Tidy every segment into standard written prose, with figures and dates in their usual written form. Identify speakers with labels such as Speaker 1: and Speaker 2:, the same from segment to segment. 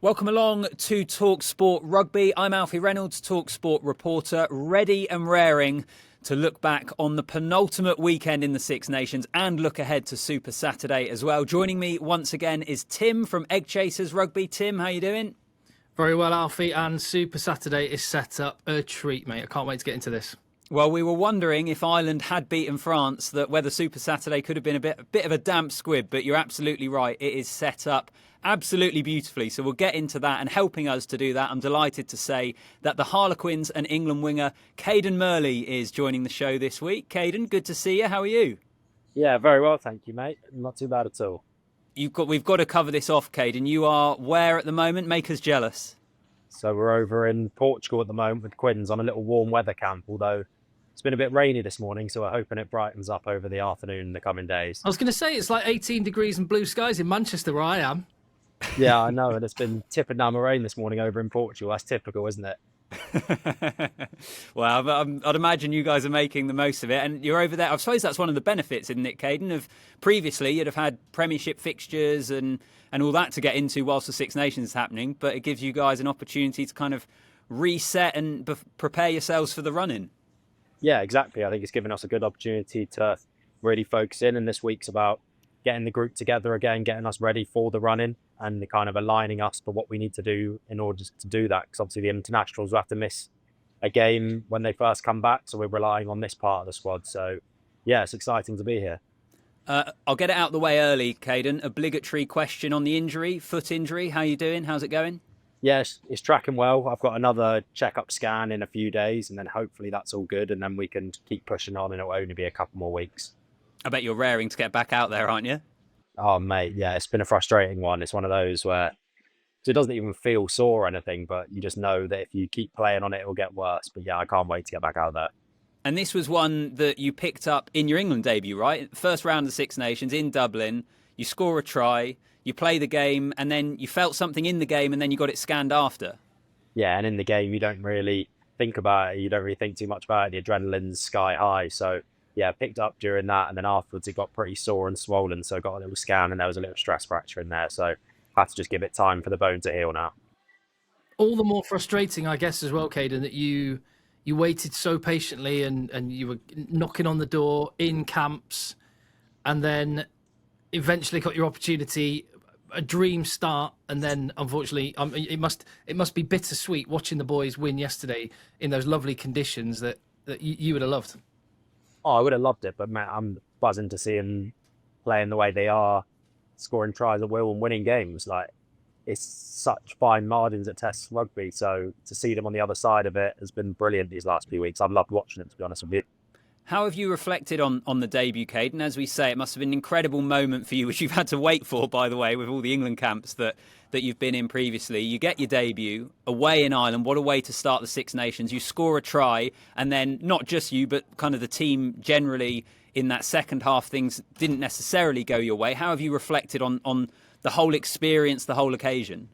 Speaker 1: Welcome along to talkSPORT Rugby. I'm Alfie Reynolds, talkSPORT reporter, ready and raring to look back on the penultimate weekend in the Six Nations and look ahead to Super Saturday as well. Joining me once again is Tim from Egg Chasers Rugby. Tim, how you doing?
Speaker 2: Very well, Alfie, and Super Saturday is set up a treat, mate. I can't wait to get into this.
Speaker 1: Well, we were wondering if Ireland had beaten France, that whether Super Saturday could have been a bit of a damp squib, but you're absolutely right. It is set up absolutely beautifully. So we'll get into that, and helping us to do that, I'm delighted to say that the Harlequins and England winger Cadan Murley is joining the show this week. Cadan, good to see you. How are you?
Speaker 3: Yeah, very well, thank you, mate. Not too bad at all.
Speaker 1: We've got to cover this off, Cadan. You are where at the moment? Make us jealous.
Speaker 3: So we're over in Portugal at the moment with Quins on a little warm weather camp, although it's been a bit rainy this morning, so we're hoping it brightens up over the afternoon in the coming days.
Speaker 2: I was going to say, it's like 18 degrees and blue skies in Manchester where I am.
Speaker 3: Yeah, I know, and it's been tipping down with rain this morning over in Portugal. That's typical, isn't it?
Speaker 1: Well, I'd imagine you guys are making the most of it, and you're over there. I suppose that's one of the benefits, isn't it, Cadan? Of previously, you'd have had Premiership fixtures and all that to get into whilst the Six Nations is happening, but it gives you guys an opportunity to kind of reset and prepare yourselves for the run-in.
Speaker 3: Yeah, exactly. I think it's given us a good opportunity to really focus in, and this week's about getting the group together again, getting us ready for the run-in, and kind of aligning us for what we need to do in order to do that. Because obviously the internationals will have to miss a game when they first come back, so we're relying on this part of the squad. So yeah, it's exciting to be here.
Speaker 1: I'll get it out the way early, Cadan. Obligatory question on the injury, foot injury. How you doing? How's it going?
Speaker 3: Yes, it's tracking well. I've got another checkup scan in a few days, and then hopefully that's all good, and then we can keep pushing on, and it'll only be a couple more weeks.
Speaker 1: I bet you're raring to get back out there, aren't you?
Speaker 3: Oh, mate, yeah, it's been a frustrating one. It's one of those where it doesn't even feel sore or anything, but you just know that if you keep playing on it, it'll get worse. But yeah, I can't wait to get back out there.
Speaker 1: And this was one that you picked up in your England debut, right? First round of the Six Nations in Dublin. You score a try, you play the game, and then you felt something in the game, and then you got it scanned after.
Speaker 3: Yeah, and in the game, you don't really think about it. You don't really think too much about it. The adrenaline's sky high. So yeah, picked up during that, and then afterwards it got pretty sore and swollen. So I got a little scan, and there was a little stress fracture in there. So I had to just give it time for the bone to heal now.
Speaker 2: All the more frustrating, I guess, as well, Cadan, that you waited so patiently and you were knocking on the door in camps, and then eventually got your opportunity, a dream start, and then unfortunately it must be bittersweet watching the boys win yesterday in those lovely conditions that you would have loved.
Speaker 3: Oh, I would have loved it, but man, I'm buzzing to see them playing the way they are, scoring tries at will and winning games. Like, it's such fine margins at Test rugby, so to see them on the other side of it has been brilliant these last few weeks. I've loved watching it, to be honest with you.
Speaker 1: How have you reflected on the debut, Cadan? As we say, it must have been an incredible moment for you, which you've had to wait for, by the way, with all the England camps that you've been in previously. You get your debut away in Ireland. What a way to start the Six Nations. You score a try, and then not just you, but kind of the team generally in that second half, things didn't necessarily go your way. How have you reflected on the whole experience, the whole occasion?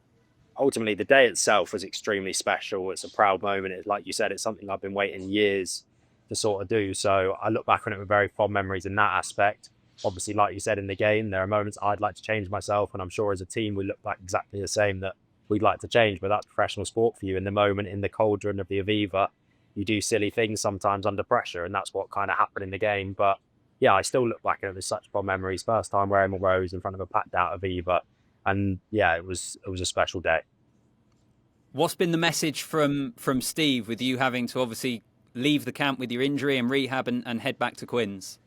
Speaker 3: Ultimately, the day itself was extremely special. It's a proud moment. Like you said, it's something I've been waiting years to sort of do. So I look back on it with very fond memories in that aspect. Obviously, like you said in the game, there are moments I'd like to change myself, and I'm sure as a team we look back exactly the same that we'd like to change, but that's professional sport for you. In the moment, in the cauldron of the Aviva, you do silly things sometimes under pressure, and that's what kind of happened in the game. But yeah, I still look back at it with such fond memories. First time wearing my rose in front of a packed out Aviva, and yeah, it was a special day.
Speaker 1: What's been the message from Steve, with you having to obviously leave the camp with your injury and rehab and head back to Quins?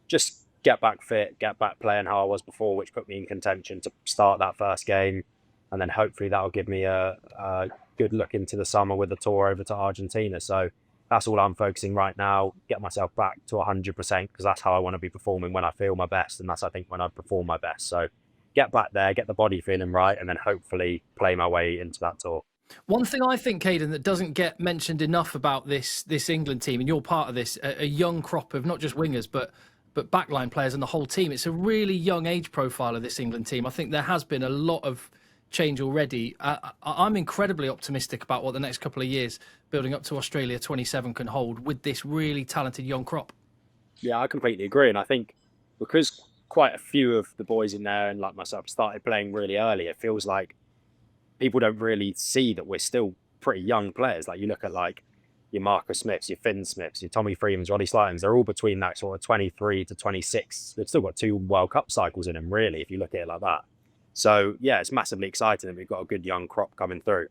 Speaker 3: Just get back fit, get back playing how I was before, which put me in contention to start that first game. And then hopefully that'll give me a good look into the summer with a tour over to Argentina. So that's all I'm focusing right now, get myself back to 100%, because that's how I want to be performing when I feel my best. And that's, I think, when I perform my best. So get back there, get the body feeling right, and then hopefully play my way into that tour.
Speaker 2: One thing I think, Cadan, that doesn't get mentioned enough about this England team, and you're part of this, a young crop of not just wingers, but backline players and the whole team. It's a really young age profile of this England team. I think there has been a lot of change already. I'm incredibly optimistic about what the next couple of years building up to Australia 27 can hold with this really talented young crop.
Speaker 3: Yeah, I completely agree. And I think because quite a few of the boys in there and like myself started playing really early, it feels like people don't really see that we're still pretty young players. Like you look at like your Marcus Smiths, your Finn Smiths, your Tommy Freemans, Roddy Slightons, they're all between that sort of 23 to 26. They've still got 2 World Cup cycles in them, really, if you look at it like that. So, yeah, it's massively exciting that we've got a good young crop coming through.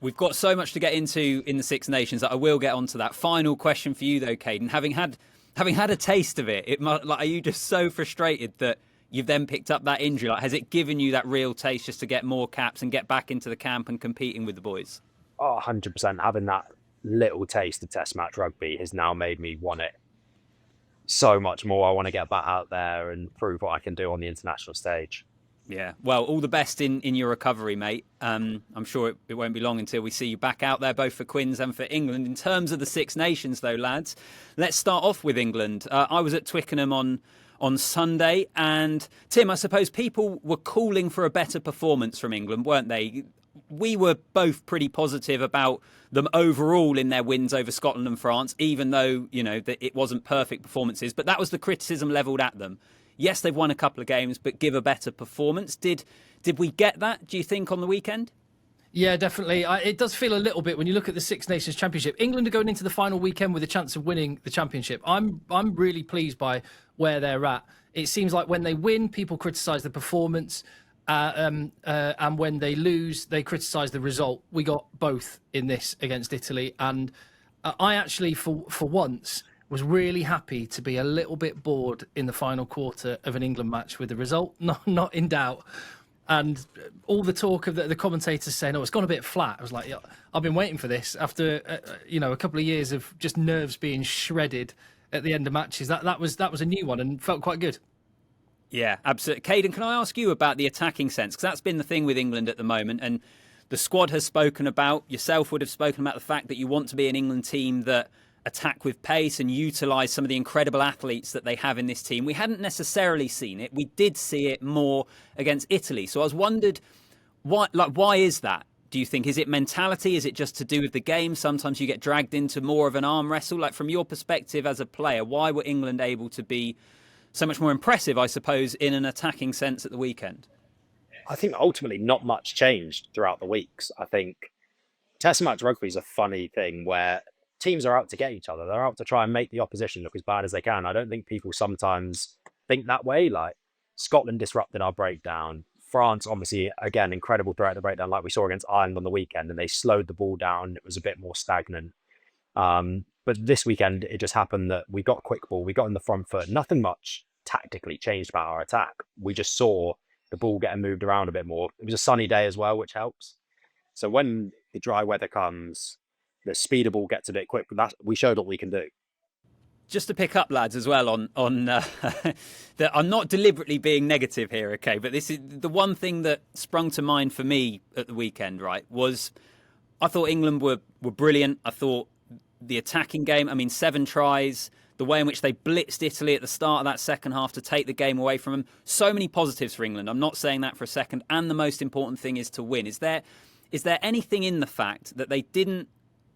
Speaker 1: We've got so much to get into in the Six Nations that I will get onto that. Final question for you, though, Caden. Having had a taste of it, are you just so frustrated that you've then picked up that injury? Like, has it given you that real taste just to get more caps and get back into the camp and competing with the boys?
Speaker 3: Oh, 100%. Having that little taste of Test match rugby has now made me want it so much more. I want to get back out there and prove what I can do on the international stage.
Speaker 1: Yeah, well, all the best in your recovery, mate. I'm sure it won't be long until we see you back out there, both for Quins and for England. In terms of the Six Nations, though, lads, let's start off with England. I was at Twickenham on Sunday, and Tim, I suppose people were calling for a better performance from England, weren't they? We were both pretty positive about them overall in their wins over Scotland and France, even though, that it wasn't perfect performances. But that was the criticism levelled at them. Yes, they've won a couple of games, but give a better performance. Did we get that, do you think, on the weekend?
Speaker 2: Yeah, definitely. It does feel a little bit when you look at the Six Nations Championship. England are going into the final weekend with a chance of winning the championship. I'm really pleased by where they're at. It seems like when they win, people criticise the performance. And when they lose, they criticise the result. We got both in this against Italy. And I actually, for once, was really happy to be a little bit bored in the final quarter of an England match with the result not in doubt. And all the talk of the commentators saying, it's gone a bit flat. I was like, I've been waiting for this after, a couple of years of just nerves being shredded at the end of matches. That was a new one and felt quite good.
Speaker 1: Yeah, absolutely. Caden, can I ask you about the attacking sense? Because that's been the thing with England at the moment. And the squad has spoken about, yourself would have spoken about the fact that you want to be an England team that attack with pace and utilise some of the incredible athletes that they have in this team. We hadn't necessarily seen it. We did see it more against Italy. So I was wondered, why is that? Do you think, is it mentality? Is it just to do with the game? Sometimes you get dragged into more of an arm wrestle. Like, from your perspective as a player, why were England able to be so much more impressive, I suppose, in an attacking sense at the weekend?
Speaker 3: I think ultimately not much changed throughout the weeks. I think Test match rugby is a funny thing where teams are out to get each other. They're out to try and make the opposition look as bad as they can. I don't think people sometimes think that way. Like, Scotland disrupted our breakdown. France, obviously, again, incredible threat at the breakdown, like we saw against Ireland on the weekend, and they slowed the ball down. It was a bit more stagnant. But this weekend, it just happened that we got quick ball. We got in the front foot. Nothing much tactically changed about our attack. We just saw the ball getting moved around a bit more. It was a sunny day as well, which helps. So when the dry weather comes, the speed of ball gets a bit quick. We showed what we can do.
Speaker 1: Just to pick up, lads, as well on that, I'm not deliberately being negative here, okay? But this is the one thing that sprung to mind for me at the weekend, right? Was I thought England were brilliant. I thought the attacking game, 7 tries, the way in which they blitzed Italy at the start of that second half to take the game away from them. So many positives for England. I'm not saying that for a second. And the most important thing is to win. Is there anything in the fact that they didn't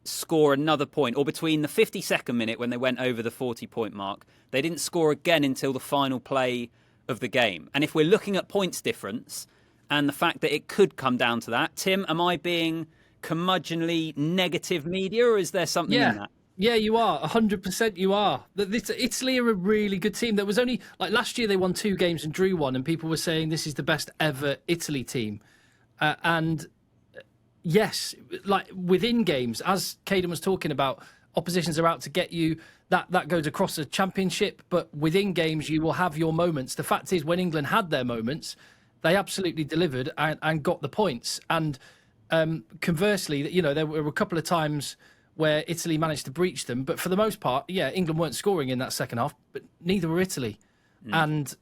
Speaker 1: score another point, or between the 52nd minute when they went over the 40-point mark, they didn't score again until the final play of the game? And if we're looking at points difference and the fact that it could come down to that, Tim, am I being curmudgeonly negative media, or is there something in that?
Speaker 2: Yeah, you are. 100% you are. Italy are a really good team. There was only, last year they won 2 games and drew 1, and people were saying this is the best ever Italy team. And yes, within games, as Caden was talking about, oppositions are out to get you. That goes across a championship, but within games you will have your moments. The fact is, when England had their moments, they absolutely delivered and got the points. And conversely, there were a couple of times where Italy managed to breach them, but for the most part, England weren't scoring in that second half, but neither were Italy. And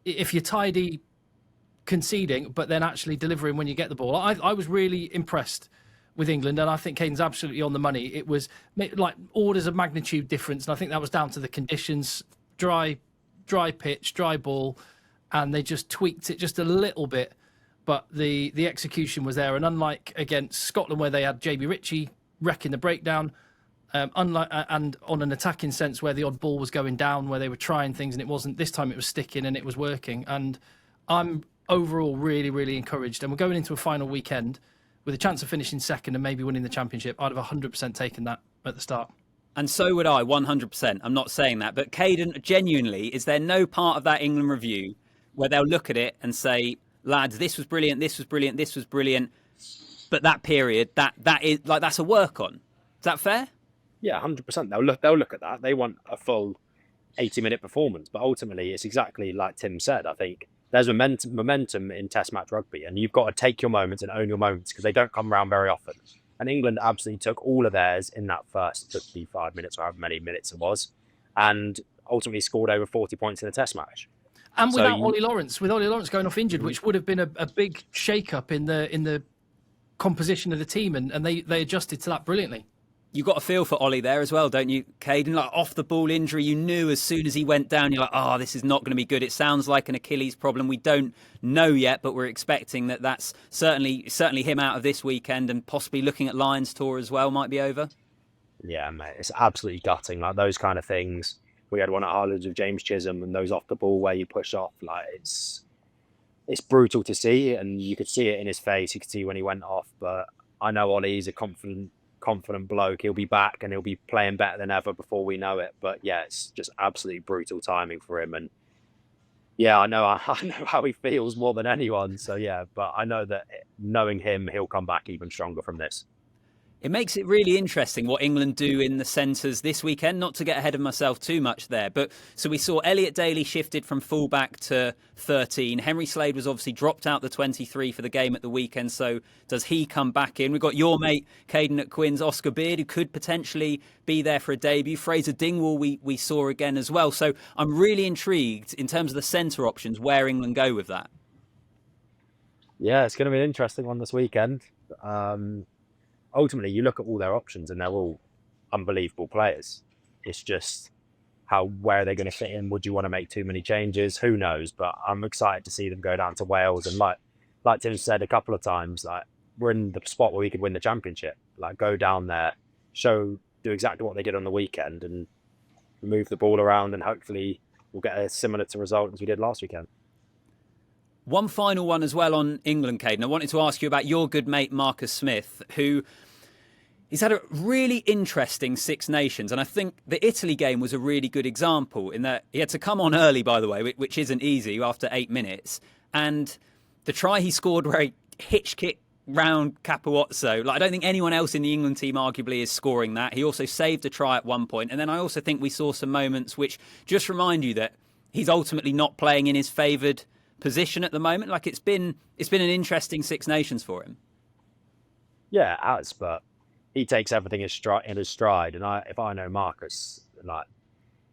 Speaker 2: if you're tidy conceding, but then actually delivering when you get the ball, I was really impressed with England, and I think Caden's absolutely on the money. It was like orders of magnitude difference, and I think that was down to the conditions, dry pitch, dry ball, and they just tweaked it just a little bit, but the execution was there. And unlike against Scotland, where they had JB Ritchie wrecking the breakdown, and on an attacking sense where the odd ball was going down, where they were trying things and it wasn't, this time it was sticking and it was working. And I'm overall really, really encouraged. And we're going into a final weekend with a chance of finishing second and maybe winning the championship. I'd have 100% taken that at the start.
Speaker 1: And so would I, 100%. I'm not saying that. But Caden, genuinely, is there no part of that England review where they'll look at it and say, lads, this was brilliant, this was brilliant, this was brilliant, but that period, that is like, that's a work on. Is that fair?
Speaker 3: Yeah, 100%. They'll look at that. They want a full 80-minute performance, but ultimately it's exactly like Tim said. I think there's momentum in Test match rugby, and you've got to take your moments and own your moments because they don't come around very often. And England absolutely took all of theirs in that first 55 minutes, or however many minutes it was, and ultimately scored over 40 points in a Test match.
Speaker 2: And without Ollie Lawrence, with Ollie Lawrence going off injured, which would have been a big shake-up in the composition of the team, and they adjusted to that brilliantly.
Speaker 1: You got a feel for Ollie there as well, don't you, Caden? Like off the ball injury, you knew as soon as he went down, you're like, oh, this is not going to be good. It sounds like an Achilles problem. We don't know yet, but we're expecting that's certainly him out of this weekend, and possibly looking at Lions tour as well might be over.
Speaker 3: Yeah, mate, it's absolutely gutting. Like those kind of things. We had one at Harlequins with James Chisholm, and those off the ball where you push off. Like it's brutal to see, and you could see it in his face. You could see when he went off. But I know Ollie's a confident bloke. He'll be back and he'll be playing better than ever before we know it. But yeah, it's just absolutely brutal timing for him. And yeah, I know how he feels more than anyone. So yeah, but I know that knowing him, he'll come back even stronger from this.
Speaker 1: It makes it really interesting what England do in the centres this weekend, not to get ahead of myself too much there. But so we saw Elliot Daly shifted from fullback to 13. Henry Slade was obviously dropped out the 23 for the game at the weekend. So does he come back in? We've got your mate, Caden at Quins, Oscar Beard, who could potentially be there for a debut. Fraser Dingwall we saw again as well. So I'm really intrigued in terms of the centre options, where England go with that.
Speaker 3: Yeah, it's going to be an interesting one this weekend. Ultimately, you look at all their options and they're all unbelievable players. It's just where are they going to fit in? Would you want to make too many changes? Who knows? But I'm excited to see them go down to Wales. And like Tim said a couple of times, like we're in the spot where we could win the championship. Like go down there, do exactly what they did on the weekend and move the ball around, and hopefully we'll get a similar result as we did last weekend.
Speaker 1: One final one as well on England, Caden. I wanted to ask you about your good mate, Marcus Smith, who he's had a really interesting Six Nations. And I think the Italy game was a really good example in that he had to come on early, by the way, which isn't easy after 8 minutes. And the try he scored where he hitch kicked round Capuozzo, like I don't think anyone else in the England team arguably is scoring that. He also saved a try at one point. And then I also think we saw some moments which just remind you that he's ultimately not playing in his favoured position at the moment. Like it's been an interesting Six Nations for him.
Speaker 3: Yeah, it has, but he takes everything in his stride. And if I know Marcus, like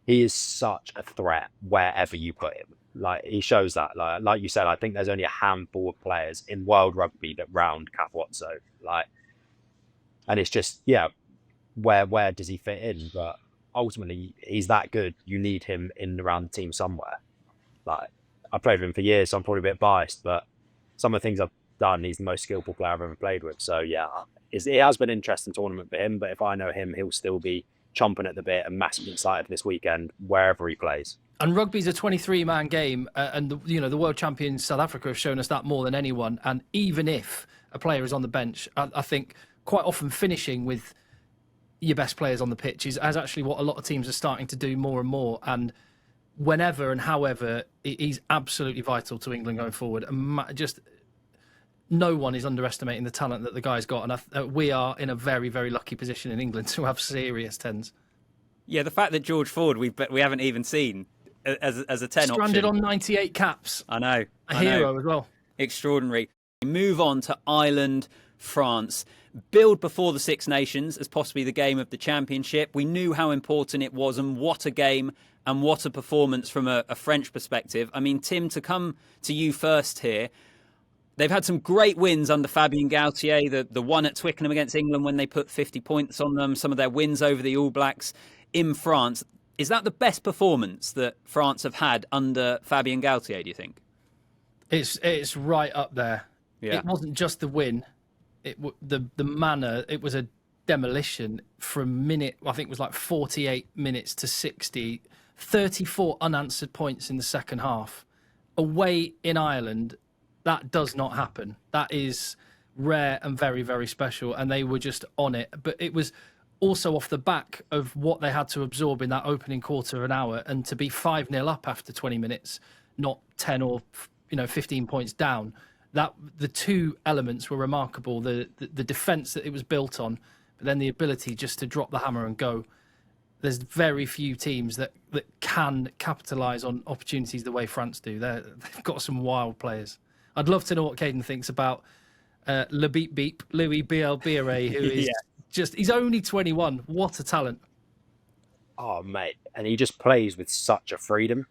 Speaker 3: he is such a threat wherever you put him. Like he shows that. Like you said, I think there's only a handful of players in world rugby that round Capuozzo. And it's just where does he fit in? But ultimately, he's that good. You need him in and around the team somewhere. Like I played with him for years, so I'm probably a bit biased, but some of the things I've done, he's the most skillful player I've ever played with. So yeah, it has been an interesting tournament for him, but if I know him, he'll still be chomping at the bit and massively excited this weekend, wherever he plays.
Speaker 2: And rugby's a 23-man game, and the world champions South Africa have shown us that more than anyone. And even if a player is on the bench, I think quite often finishing with your best players on the pitch is actually what a lot of teams are starting to do more and more. And whenever and however, he's absolutely vital to England going forward. And just no one is underestimating the talent that the guy's got. And we are in a very, very lucky position in England to have serious 10s. Yeah,
Speaker 1: the fact that George Ford we haven't even seen as a 10
Speaker 2: stranded
Speaker 1: option.
Speaker 2: On 98 caps.
Speaker 1: I know.
Speaker 2: A hero as well.
Speaker 1: Extraordinary. We move on to Ireland, France. Billed before the Six Nations as possibly the game of the championship. We knew how important it was, and what a game and what a performance from a French perspective. I mean, Tim, to come to you first here, they've had some great wins under Fabien Galtier, the one at Twickenham against England when they put 50 points on them, some of their wins over the All Blacks in France. Is that the best performance that France have had under Fabien Galtier, do you think?
Speaker 2: It's right up there.
Speaker 1: Yeah.
Speaker 2: It wasn't just the win. The manner, it was a demolition from minute, I think it was like 48 minutes to 60, 34 unanswered points in the second half. Away in Ireland, That does not happen. That is rare and very, very special. And they were just on it. But it was also off the back of what they had to absorb in that opening quarter of an hour, and to be 5-0 up after 20 minutes, not 10 or 15 points down. That the two elements were remarkable. The defence that it was built on, but then the ability just to drop the hammer and go. There's very few teams that can capitalise on opportunities the way France do. They've got some wild players. I'd love to know what Caden thinks about Le Beep Beep, Louis BLBRA, who is he's only 21. What a talent.
Speaker 3: Oh, mate. And he just plays with such a freedom.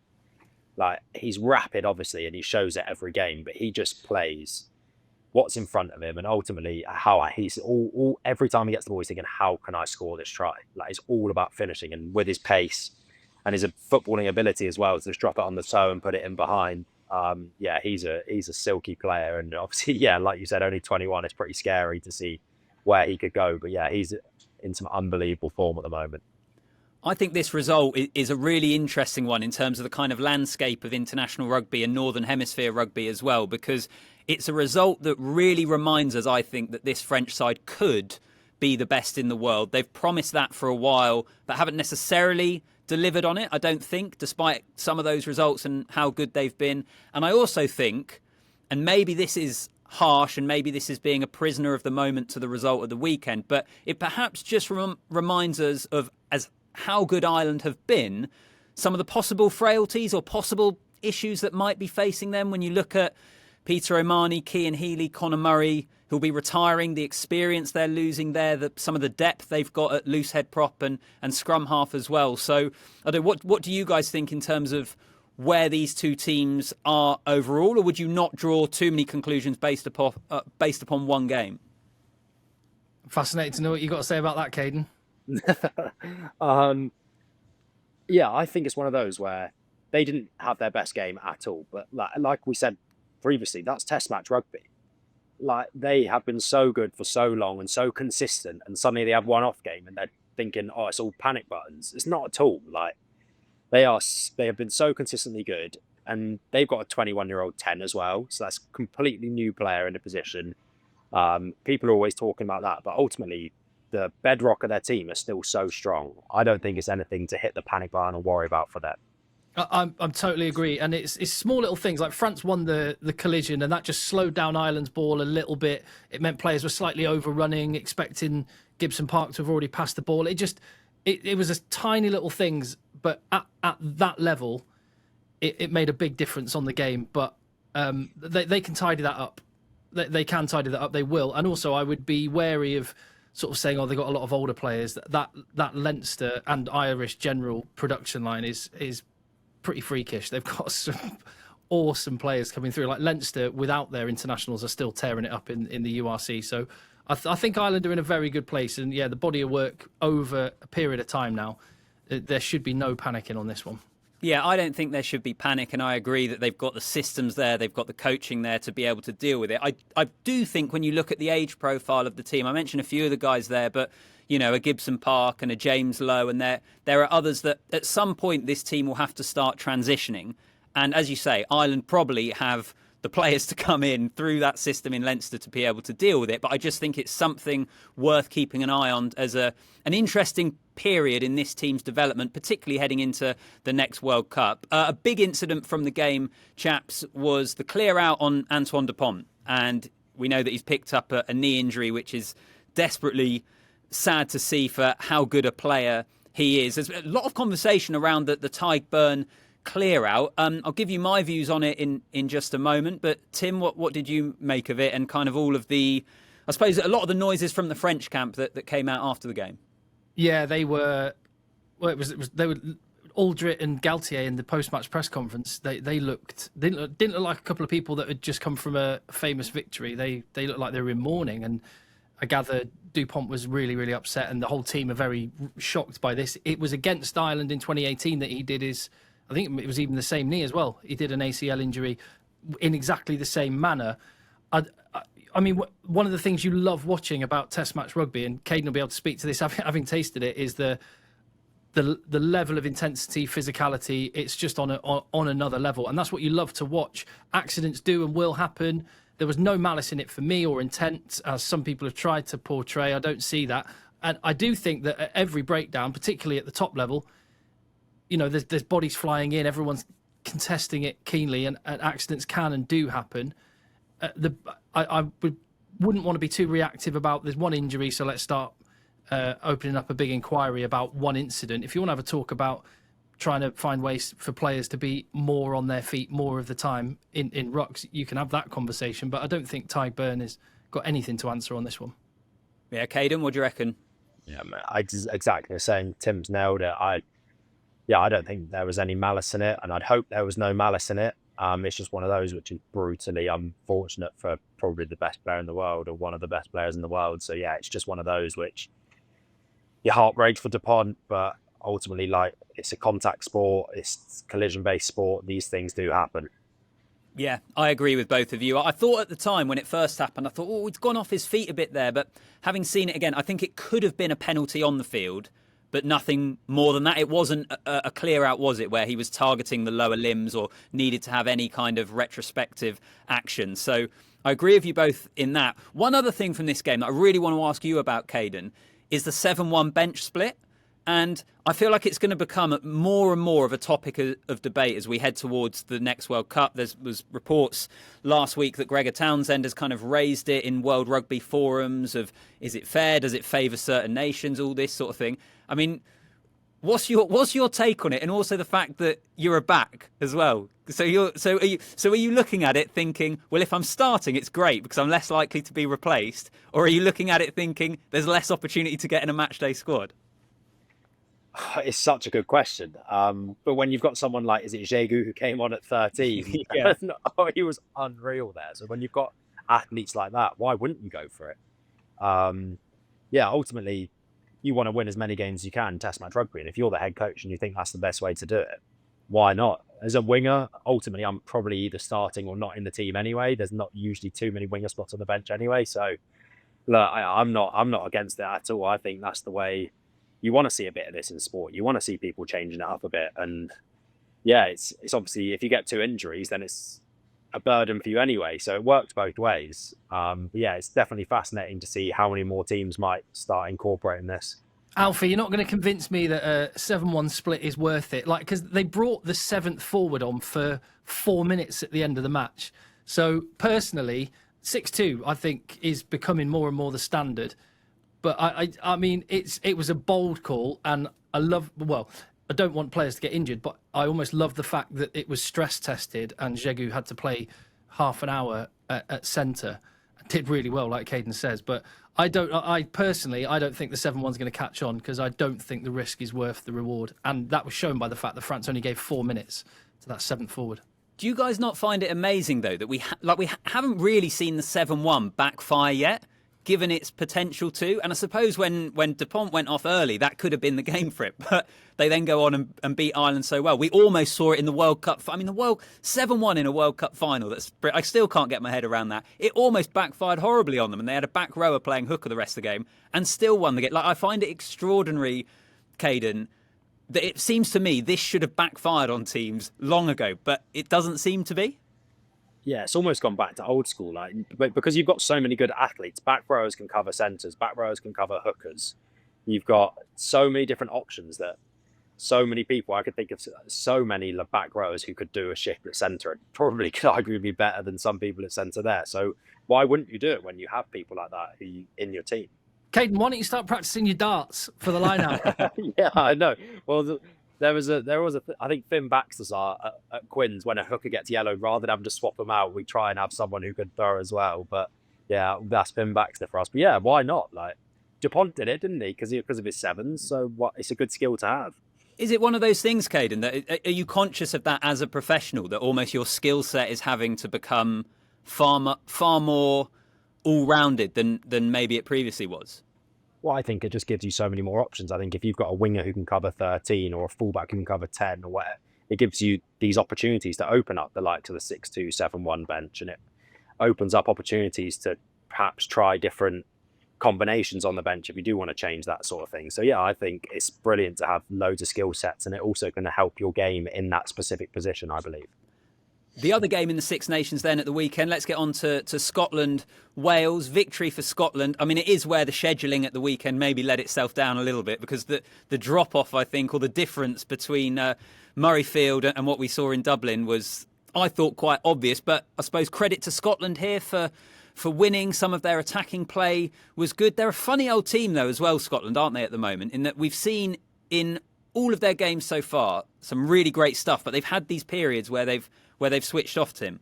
Speaker 3: Like, he's rapid, obviously, and he shows it every game, but he just plays what's in front of him, and ultimately he's every time he gets the ball, he's thinking, how can I score this try? Like, it's all about finishing, and with his pace and his footballing ability as well, to just drop it on the toe and put it in behind. He's a silky player, and obviously, like you said, only 21. It's pretty scary to see where he could go, but he's in some unbelievable form at the moment.
Speaker 1: I think this result is a really interesting one in terms of the kind of landscape of international rugby and Northern Hemisphere rugby as well, because it's a result that really reminds us, I think, that this French side could be the best in the world. They've promised that for a while, but haven't necessarily delivered on it, I don't think, despite some of those results and how good they've been. And I also think, and maybe this is harsh and maybe this is being a prisoner of the moment to the result of the weekend, but it perhaps just reminds us of how good Ireland have been, some of the possible frailties or possible issues that might be facing them when you look at Peter O'Mahony, Cian Healy, Conor Murray, who'll be retiring, the experience they're losing there, some of the depth they've got at loose head prop and scrum half as well. So, I don't know, what do you guys think in terms of where these two teams are overall, or would you not draw too many conclusions based upon one game?
Speaker 2: Fascinating to know what you've got to say about that, Caden.
Speaker 3: I think it's one of those where they didn't have their best game at all. But like we said previously, that's Test match rugby. Like, they have been so good for so long and so consistent, and suddenly they have one off game and they're thinking, oh, it's all panic buttons. It's not at all. Like, they have been so consistently good, and they've got a 21-year-old 10 as well. So that's a completely new player in the position. People are always talking about that, but ultimately, the bedrock of their team is still so strong. I don't think it's anything to hit the panic button or worry about for them.
Speaker 2: I'm totally agree, and it's small little things like France won the collision, and that just slowed down Ireland's ball a little bit. It meant players were slightly overrunning, expecting Gibson Park to have already passed the ball. It was a tiny little things, but at that level, it made a big difference on the game. But they can tidy that up. They can tidy that up. They will, and also I would be wary of sort of saying, oh, they've got a lot of older players. That Leinster and Irish general production line is pretty freakish. They've got some awesome players coming through. Like Leinster, without their internationals, are still tearing it up in the URC. So I think Ireland are in a very good place. And the body of work over a period of time now, there should be no panicking on this one.
Speaker 1: Yeah, I don't think there should be panic, and I agree that they've got the systems there, they've got the coaching there to be able to deal with it. I do think when you look at the age profile of the team, I mentioned a few of the guys there, but a Gibson Park and a James Lowe, and there are others that at some point this team will have to start transitioning. And as you say, Ireland probably have the players to come in through that system in Leinster to be able to deal with it. But I just think it's something worth keeping an eye on as an interesting period in this team's development, particularly heading into the next World Cup. A big incident from the game, chaps, was the clear out on Antoine Dupont. And we know that he's picked up a knee injury, which is desperately sad to see for how good a player he is. There's a lot of conversation around the Tyg Burn clear out. I'll give you my views on it in just a moment. But Tim, what did you make of it, and kind of all of the, I suppose, a lot of the noises from the French camp that came out after the game? Yeah,
Speaker 2: they were. Well, they were Aldrit and Galtier in the post-match press conference. They didn't look like a couple of people that had just come from a famous victory. They looked like they were in mourning, and I gather Dupont was really, really upset, and the whole team are very shocked by this. It was against Ireland in 2018 that he did his, I think it was even the same knee as well. He did an ACL injury in exactly the same manner. I mean, one of the things you love watching about Test match rugby, and Caden will be able to speak to this having tasted it, is the the level of intensity, physicality, it's just on another level. And that's what you love to watch. Accidents do and will happen. There was no malice in it for me or intent, as some people have tried to portray. I don't see that. And I do think that at every breakdown, particularly at the top level, there's bodies flying in, everyone's contesting it keenly, and accidents can and do happen. I wouldn't want to be too reactive about there's one injury, so let's start opening up a big inquiry about one incident. If you want to have a talk about trying to find ways for players to be more on their feet more of the time in rucks, you can have that conversation. But I don't think Ty Byrne has got anything to answer on this one.
Speaker 1: Yeah, Caden, what do you reckon?
Speaker 3: Yeah, exactly the same. Tim's nailed it. I don't think there was any malice in it, and I'd hope there was no malice in it. It's just one of those which is brutally unfortunate for probably the best player in the world, or one of the best players in the world. So yeah, it's just one of those which your heart breaks for DuPont, but ultimately, like, it's a contact sport, it's collision-based sport. These things do happen.
Speaker 1: Yeah, I agree with both of you. I thought at the time when it first happened, I thought, he's gone off his feet a bit there. But having seen it again, I think it could have been a penalty on the field, but nothing more than that. It wasn't a clear out, was it, where he was targeting the lower limbs or needed to have any kind of retrospective action. So I agree with you both in that. One other thing from this game that I really want to ask you about, Caden, is the 7-1 bench split. And I feel like it's going to become more and more of a topic of debate as we head towards the next World Cup. There was reports last week that Gregor Townsend has kind of raised it in World Rugby forums of, is it fair? Does it favour certain nations? All this sort of thing. I mean, what's your take on it? And also the fact that you're a back as well. So are you looking at it thinking, well, if I'm starting, it's great because I'm less likely to be replaced? Or are you looking at it thinking there's less opportunity to get in a matchday squad?
Speaker 3: It's such a good question. But when you've got someone like, is it Jegu who came on at 13?
Speaker 1: Yeah.
Speaker 3: He was unreal there. So when you've got athletes like that, why wouldn't you go for it? Ultimately, you want to win as many games as you can in Test match rugby. And if you're the head coach and you think that's the best way to do it, why not? As a winger, ultimately, I'm probably either starting or not in the team anyway. There's not usually too many winger spots on the bench anyway. So look, I'm not against it at all. I think that's the way you want to see a bit of this in sport. You want to see people changing it up a bit. And yeah, it's obviously, if you get 2 injuries, then it's a burden for you anyway. So it worked both ways. But yeah, it's definitely fascinating to see how many more teams might start incorporating this.
Speaker 2: Alfie, you're not going to convince me that a 7-1 split is worth it. Like, because they brought the 7th forward on for 4 minutes at the end of the match. So personally, 6-2, I think, is becoming more and more the standard. But I mean, it was a bold call, and I don't want players to get injured, but I almost love the fact that it was stress tested and Jegu had to play half an hour at centre. Did really well, like Caden says. But I personally don't think the 7-1's going to catch on because I don't think the risk is worth the reward. And that was shown by the fact that France only gave 4 minutes to that 7th forward.
Speaker 1: Do you guys not find it amazing, though, that we haven't really seen the 7-1 backfire yet? Given its potential to. And I suppose when DuPont went off early, that could have been the game for it. But they then go on and beat Ireland so well. We almost saw it in the World Cup. I mean, the 7-1 in a World Cup final, I still can't get my head around that. It almost backfired horribly on them. And they had a back rower playing hooker the rest of the game and still won the game. Like, I find it extraordinary, Caden, that it seems to me this should have backfired on teams long ago. But it doesn't seem to be.
Speaker 3: Yeah, it's almost gone back to old school, but because you've got so many good athletes, back rowers can cover centres, back rowers can cover hookers. You've got so many different options that so many people, I could think of so many back rowers who could do a shift at centre and probably could arguably be better than some people at centre there. So why wouldn't you do it when you have people like that in your team?
Speaker 2: Caden, why don't you start practicing your darts for the line-out?
Speaker 3: Yeah, I know. Well, There was I think Finn Baxter saw at Quins, when a hooker gets yellowed, rather than having to swap them out, we try and have someone who could throw as well. But yeah, that's Finn Baxter for us. But yeah, why not? Like, DuPont did it, didn't he? Because of his 7s. So it's a good skill to have.
Speaker 1: Is it one of those things, Caden, that are you conscious of that as a professional, that almost your skill set is having to become far more all-rounded than maybe it previously was?
Speaker 3: Well, I think it just gives you so many more options. I think if you've got a winger who can cover 13 or a fullback who can cover 10 or whatever, it gives you these opportunities to open up the likes of the 6-2, 7-1 bench, and it opens up opportunities to perhaps try different combinations on the bench if you do want to change that sort of thing. So yeah, I think it's brilliant to have loads of skill sets, and it also going to help your game in that specific position, I believe.
Speaker 1: The other game in the Six Nations then at the weekend, let's get on to Scotland, Wales, victory for Scotland. I mean, it is where the scheduling at the weekend maybe let itself down a little bit, because the drop-off, I think, or the difference between Murrayfield and what we saw in Dublin was, I thought, quite obvious. But I suppose credit to Scotland here for winning. Some of their attacking play was good. They're a funny old team, though, as well, Scotland, aren't they, at the moment, in that we've seen in all of their games so far some really great stuff, but they've had these periods where they've switched off, Tim.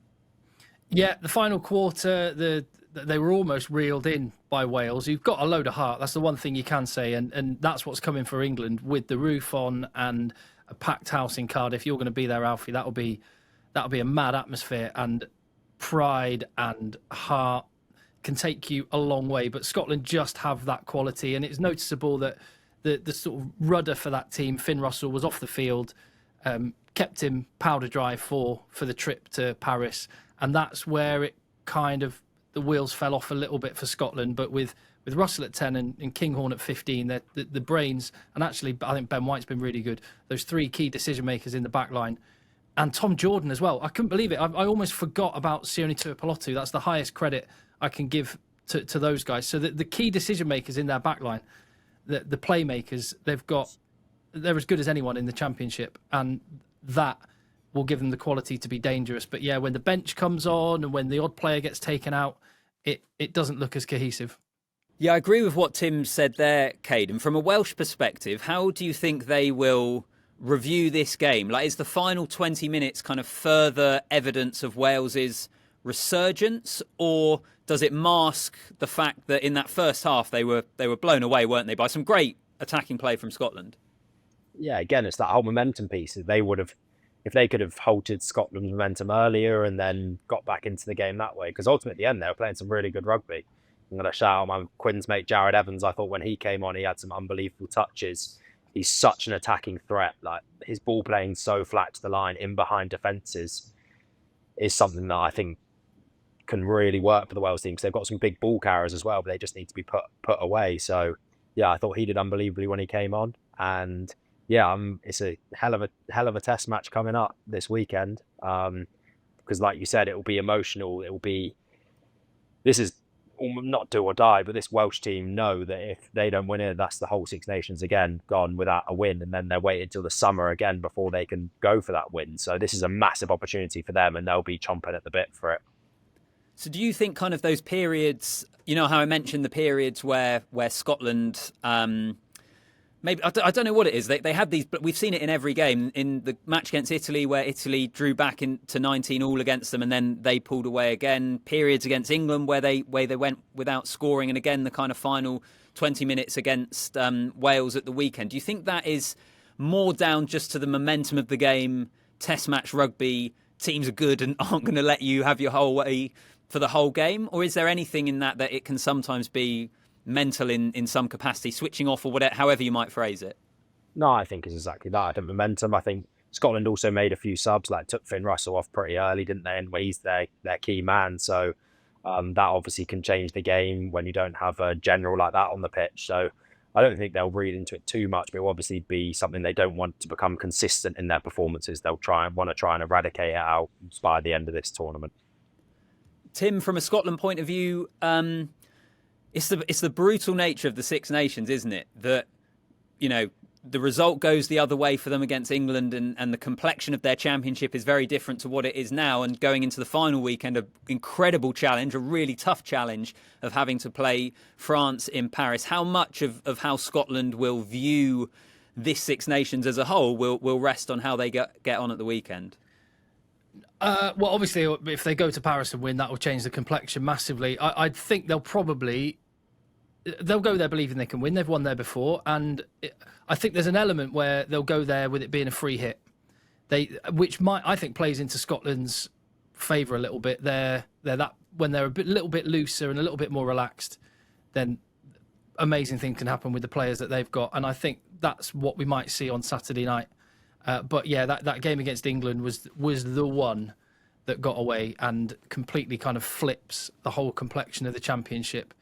Speaker 2: Yeah, the final quarter, they were almost reeled in by Wales. You've got a load of heart. That's the one thing you can say, and that's what's coming for England with the roof on and a packed house in Cardiff. You're going to be there, Alfie. That'll be a mad atmosphere, and pride and heart can take you a long way. But Scotland just have that quality, and it's noticeable that the sort of rudder for that team, Finn Russell, was off the field. Kept him powder dry for the trip to Paris, and that's where it kind of the wheels fell off a little bit for Scotland. But with Russell at 10 and Kinghorn at 15, the brains, and actually I think Ben White's been really good. Those three key decision makers in the back line, and Tom Jordan as well. I couldn't believe it. I almost forgot about Sione Tuipulotu. That's the highest credit I can give to those guys. So the key decision makers in their back line, the playmakers, they're as good as anyone in the championship, and that will give them the quality to be dangerous. But yeah, when the bench comes on and when the odd player gets taken out, it doesn't look as cohesive.
Speaker 1: Yeah, I agree with what Tim said there, Cadan. From a Welsh perspective, how do you think they will review this game? Like, is the final 20 minutes kind of further evidence of Wales's resurgence, or does it mask the fact that in that first half they were blown away, weren't they, by some great attacking play from Scotland?
Speaker 3: Yeah, again, it's that whole momentum piece. They would have, if they could have halted Scotland's momentum earlier and then got back into the game that way, because ultimately at the end they were playing some really good rugby. I'm going to shout out my Quinn's mate Jared Evans. I thought when he came on, he had some unbelievable touches. He's such an attacking threat. Like, his ball playing so flat to the line in behind defences is something that I think can really work for the Wales team, because they've got some big ball carriers as well, but they just need to be put away. So yeah, I thought he did unbelievably when he came on. And yeah, it's a hell of a test match coming up this weekend, because like you said, it will be emotional. This is not do or die, but this Welsh team know that if they don't win it, that's the whole Six Nations again gone without a win, and then they're waiting till the summer again before they can go for that win. So this is a massive opportunity for them, and they'll be chomping at the bit for it.
Speaker 1: So do you think kind of those periods, you know how I mentioned the periods where Scotland, maybe, I don't know what it is. They had these, but we've seen it in every game. In the match against Italy, where Italy drew back into 19 all against them, and then they pulled away again. Periods against England where they went without scoring, and again the kind of final 20 minutes against Wales at the weekend. Do you think that is more down just to the momentum of the game, Test match rugby, teams are good and aren't going to let you have your whole way for the whole game, or is there anything in that it can sometimes be mental in some capacity, switching off or whatever, however you might phrase it?
Speaker 3: No, I think it's exactly that. I think momentum. I think Scotland also made a few subs, like took Finn Russell off pretty early, didn't they? And he's their key man. So that obviously can change the game when you don't have a general like that on the pitch. So I don't think they'll read into it too much, but it will obviously be something they don't want to become consistent in their performances. They'll want to try and eradicate it out by the end of this tournament.
Speaker 1: Tim, from a Scotland point of view, it's the brutal nature of the Six Nations, isn't it? That, you know, the result goes the other way for them against England, and the complexion of their championship is very different to what it is now. And going into the final weekend, an incredible challenge, a really tough challenge of having to play France in Paris. How much of how Scotland will view this Six Nations as a whole will rest on how they get on at the weekend?
Speaker 2: Well, obviously, if they go to Paris and win, that will change the complexion massively. I think they'll go there believing they can win. They've won there before, and I think there's an element where they'll go there with it being a free hit, which I think plays into Scotland's favour a little bit. They're that when they're little bit looser and a little bit more relaxed, then amazing things can happen with the players that they've got, and I think that's what we might see on Saturday night. But yeah, that game against England was the one that got away and completely kind of flips the whole complexion of the championship.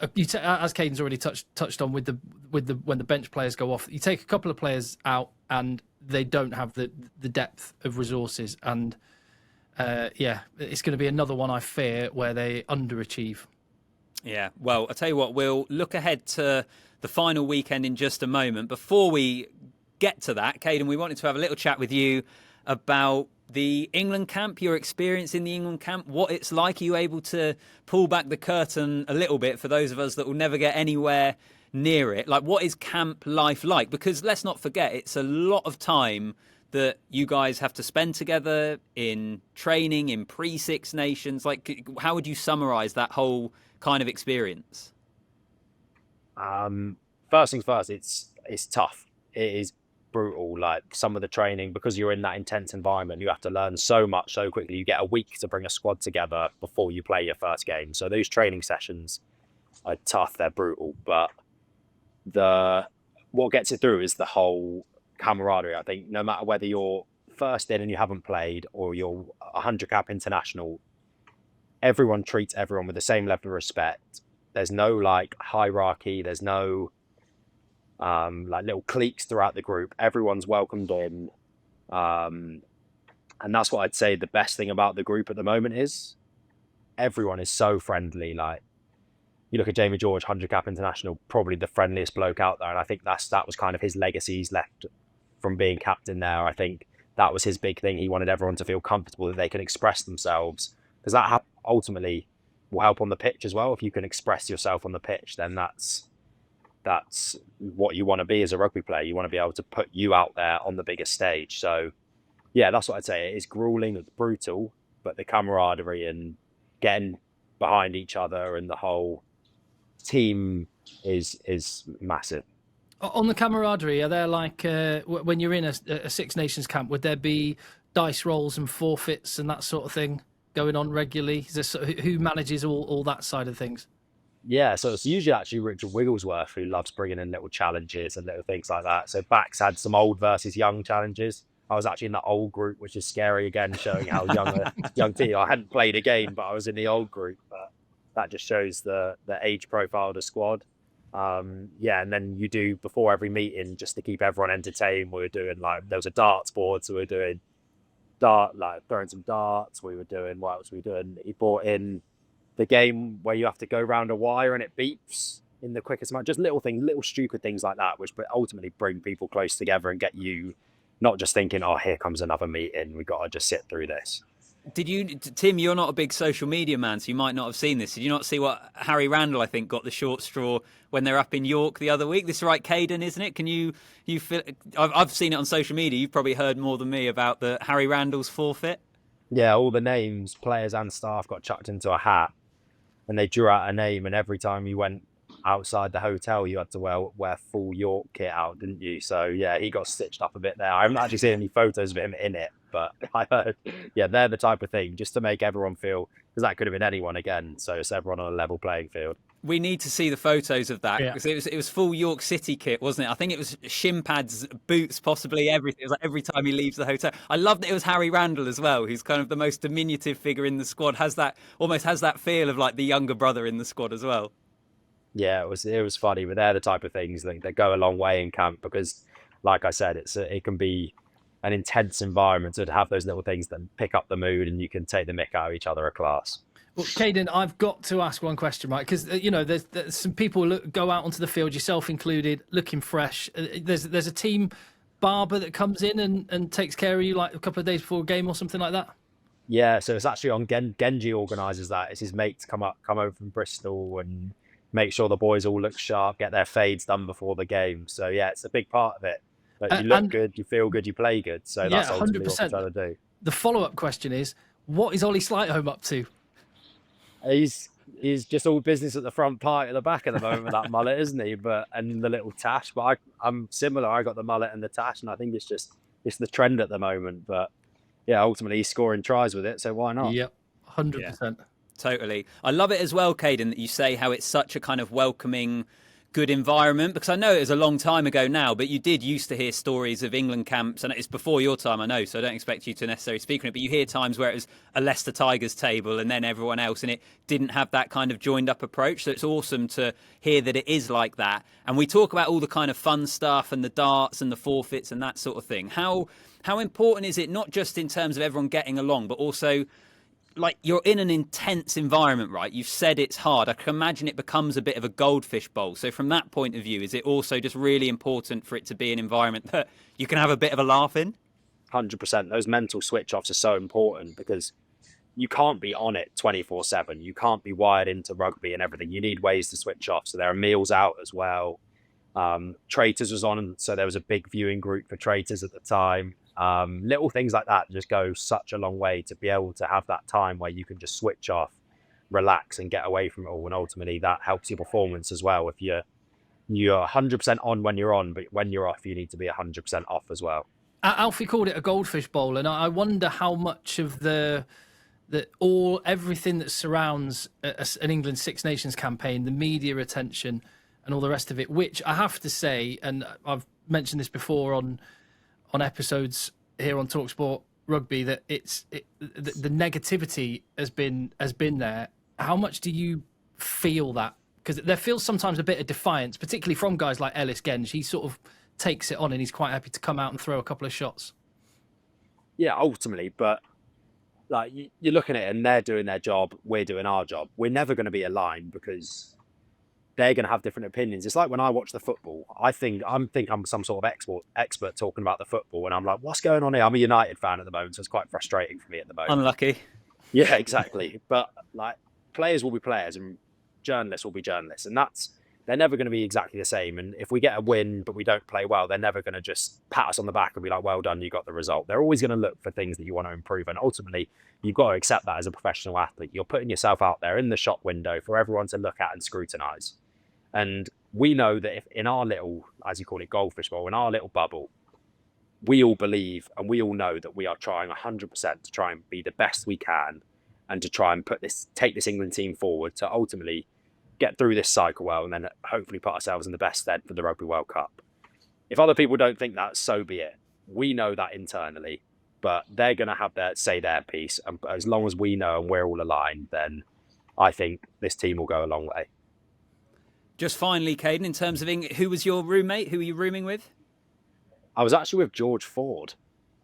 Speaker 2: as Caden's already touched on with the when the bench players go off, you take a couple of players out and they don't have the depth of resources, and it's going to be another one, I fear, where they underachieve.
Speaker 1: Yeah, well, I'll tell you what, we'll look ahead to the final weekend in just a moment. Before we get to that, Caden, we wanted to have a little chat with you about the England camp, your experience in the England camp, what it's like. Are you able to pull back the curtain a little bit for those of us that will never get anywhere near it? Like, what is camp life like? Because let's not forget, it's a lot of time that you guys have to spend together in training, in pre-Six Nations. Like, how would you summarise that whole kind of experience?
Speaker 3: First things first, it's tough. It is brutal. Like, some of the training, because you're in that intense environment, you have to learn so much so quickly. You get a week to bring a squad together before you play your first game. So those training sessions are tough, they're brutal. But what gets it through is the whole camaraderie. I think no matter whether you're first in and you haven't played, or you're 100 cap international, everyone treats everyone with the same level of respect. There's no like hierarchy. There's no like little cliques throughout the group. Everyone's welcomed in. And that's what I'd say the best thing about the group at the moment is everyone is so friendly. Like, you look at Jamie George, 100 cap international, probably the friendliest bloke out there. And I think that was kind of his legacy he's left from being captain there. I think that was his big thing. He wanted everyone to feel comfortable, that they can express themselves, because that ultimately will help on the pitch as well. If you can express yourself on the pitch, then that's what you want to be as a rugby player. You want to be able to put you out there on the biggest stage. So yeah, that's what I'd say. It is grueling, it's brutal, but the camaraderie and getting behind each other and the whole team is massive.
Speaker 2: On the camaraderie, are there like when you're in a Six Nations camp, would there be dice rolls and forfeits and that sort of thing going on regularly? Is there, who manages all that side of things?
Speaker 3: Yeah, so it's usually actually Richard Wigglesworth who loves bringing in little challenges and little things like that. So Bax had some old versus young challenges. I was actually in the old group, which is scary again, showing how young team. I hadn't played a game, but I was in the old group. But that just shows the age profile of the squad. And then you do, before every meeting, just to keep everyone entertained, we were doing there was a darts board, so we were doing throwing some darts. We were doing, what else were we doing? He brought in the game where you have to go round a wire and it beeps in the quickest amount. Just little things, little stupid things like that, which ultimately bring people close together and get you not just thinking, oh, here comes another meeting, we've got to just sit through this.
Speaker 1: Tim, you're not a big social media man, so you might not have seen this. Did you not see what Harry Randall, I think, got the short straw when they're up in York the other week? This is right, Caden, isn't it? Can you feel? I've seen it on social media. You've probably heard more than me about the Harry Randall's forfeit.
Speaker 3: Yeah, all the names, players and staff, got chucked into a hat, and they drew out a name. And every time you went outside the hotel, you had to wear full York kit out, didn't you? So yeah, he got stitched up a bit there. I haven't actually seen any photos of him in it, but I heard, yeah, they're the type of thing just to make everyone feel, because that could have been anyone again. So it's everyone on a level playing field.
Speaker 1: We need to see the photos of that,
Speaker 2: Yeah.
Speaker 1: because it was full York City kit, wasn't it? I think it was shin pads, boots, possibly everything. It was like every time he leaves the hotel. I love that it was Harry Randall as well, who's kind of the most diminutive figure in the squad. Almost has that feel of like the younger brother in the squad as well.
Speaker 3: Yeah, it was funny, but they're the type of things that go a long way in camp, because, like I said, it can be an intense environment. So to have those little things that pick up the mood, and you can take the mick out of each other a class.
Speaker 2: Well, Caden, I've got to ask one question, right? Because there's some people go out onto the field, yourself included, looking fresh. There's a team barber that comes in and takes care of you like a couple of days before a game or something like that.
Speaker 3: Yeah, so it's actually on Genji organises that. It's his mate to come over from Bristol and make sure the boys all look sharp, get their fades done before the game. So yeah, it's a big part of it. But you look good, you feel good, you play good. So that's ultimately 100%. What we're trying to do.
Speaker 2: The follow-up question is, what is Ollie Slightholme up to?
Speaker 3: He's just all business at the front, party at the back at the moment with that mullet, isn't he? And the little tash. But I'm similar. I got the mullet and the tash, and I think it's the trend at the moment. But yeah, ultimately he's scoring tries with it, so why not?
Speaker 2: Yep, 100%.
Speaker 1: Totally. I love it as well, Caden, that you say how it's such a kind of welcoming good environment? Because I know it was a long time ago now, but you did used to hear stories of England camps, and it's before your time, I know, so I don't expect you to necessarily speak on it, but you hear times where it was a Leicester Tigers table and then everyone else, and it didn't have that kind of joined up approach. So it's awesome to hear that it is like that. And we talk about all the kind of fun stuff and the darts and the forfeits and that sort of thing. How important is it, not just in terms of everyone getting along, but also, like, you're in an intense environment, right? You've said it's hard. I can imagine it becomes a bit of a goldfish bowl. So from that point of view, is it also just really important for it to be an environment that you can have a bit of a laugh in?
Speaker 3: 100%. Those mental switch offs are so important because you can't be on it 24/7. You can't be wired into rugby and everything. You need ways to switch off. So there are meals out as well. Traitors was on, so there was a big viewing group for Traitors at the time. Little things like that just go such a long way to be able to have that time where you can just switch off, relax and get away from it all. And ultimately that helps your performance as well. If you're 100% on when you're on, but when you're off, you need to be 100% off as well.
Speaker 2: Alfie called it a goldfish bowl. And I wonder how much of everything that surrounds an England Six Nations campaign, the media attention and all the rest of it, which I have to say, and I've mentioned this before on episodes here on talkSPORT Rugby, that the negativity has been there. How much do you feel that? Because there feels sometimes a bit of defiance, particularly from guys like Ellis Genge. He sort of takes it on and he's quite happy to come out and throw a couple of shots.
Speaker 3: Yeah, ultimately, but like you're looking at it and they're doing their job, we're doing our job. We're never going to be aligned because they're going to have different opinions. It's like when I watch the football, I think I'm some sort of expert talking about the football, and I'm like, what's going on here? I'm a United fan at the moment, so it's quite frustrating for me at the moment.
Speaker 1: Unlucky.
Speaker 3: Yeah, exactly. But like, players will be players and journalists will be journalists, and they're never going to be exactly the same. And if we get a win but we don't play well, they're never going to just pat us on the back and be like, well done, you got the result. They're always going to look for things that you want to improve, and ultimately you've got to accept that as a professional athlete. You're putting yourself out there in the shop window for everyone to look at and scrutinize. And we know that if in our little, as you call it, goldfish bowl, in our little bubble, we all believe and we all know that we are trying 100% to try and be the best we can and to try and take this England team forward to ultimately get through this cycle well and then hopefully put ourselves in the best stead for the Rugby World Cup. If other people don't think that, so be it. We know that internally, but they're going to have their piece. And as long as we know and we're all aligned, then I think this team will go a long way.
Speaker 1: Just finally, Cadan, in terms of who was your roommate? Who were you rooming with?
Speaker 3: I was actually with George Ford.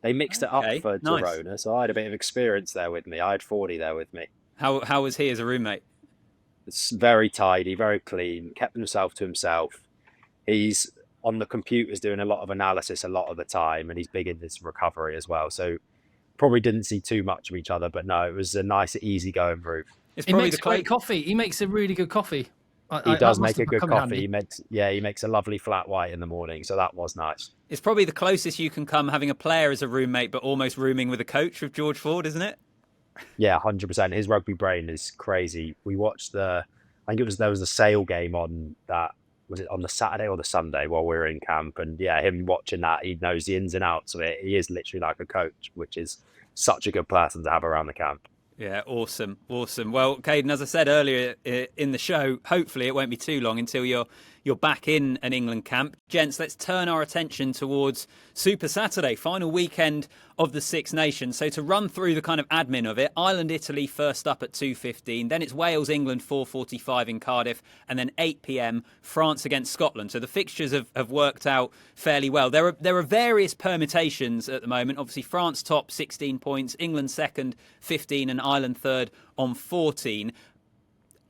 Speaker 3: They mixed it up for
Speaker 1: nice.
Speaker 3: Girona, so I had a bit of experience there with me. I had Fordy there with me.
Speaker 1: How was he as a roommate?
Speaker 3: It's very tidy, very clean, kept himself to himself. He's on the computers doing a lot of analysis a lot of the time, and he's big into his recovery as well. So probably didn't see too much of each other, but no, it was a nice, easygoing room.
Speaker 2: He makes great coffee. He makes a really good coffee.
Speaker 3: He does make a good coffee. He makes a lovely flat white in the morning, so that was nice.
Speaker 1: It's probably the closest you can come having a player as a roommate, but almost rooming with a coach with George Ford, isn't it?
Speaker 3: Yeah, 100%. His rugby brain is crazy. We watched there was a Sale game on that. Was it on the Saturday or the Sunday while we were in camp? And yeah, him watching that, he knows the ins and outs of it. He is literally like a coach, which is such a good person to have around the camp.
Speaker 1: Yeah, awesome. Well, Cadan, as I said earlier in the show, hopefully it won't be too long until you're back in an England camp. Gents, let's turn our attention towards Super Saturday, final weekend of the Six Nations. So to run through the kind of admin of it, Ireland-Italy first up at 2:15, then it's Wales-England 4:45 in Cardiff, and then 8 p.m. France against Scotland. So the fixtures have worked out fairly well. There are various permutations at the moment. Obviously, France top, 16 points, England second, 15, and Ireland third on 14.